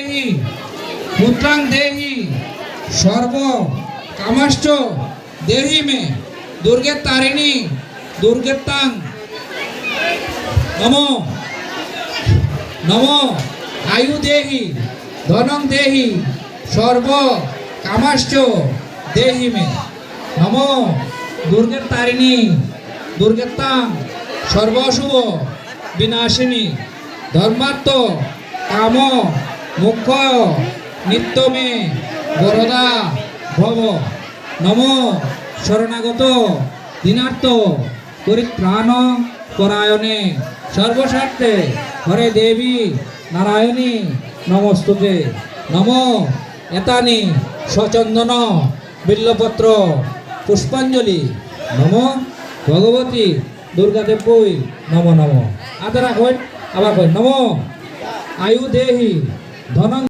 দেহি পুত্রাং দেহি সর্ব কামাশ্চ দেহি মে দুর্গে তারিণী দুর্গেতাং নমো নমো আয়ু দেহি ধনং দেহি সর্ব কামাশ্চ দেহি মে নমো দুর্গে তারিণী দুর্গেতাং সর্বশুভ বিনাশিনী ধর্মাত্ম কাম মুখ্য নিত্য মে বরদা ভব নমো শরণাগত দীনার্থ পরিত্রাণ পরায়ণে সর্বস্বার্থে হরে দেবী নারায়ণী নমস্তুতে নমো এতানি সচন্দন বিল্লপত্র পুষ্পাঞ্জলি নমো ভগবতী দুর্গাদেবী নমো নমো আদরা কই আবার কই নমো আয়ু দেহি ধনং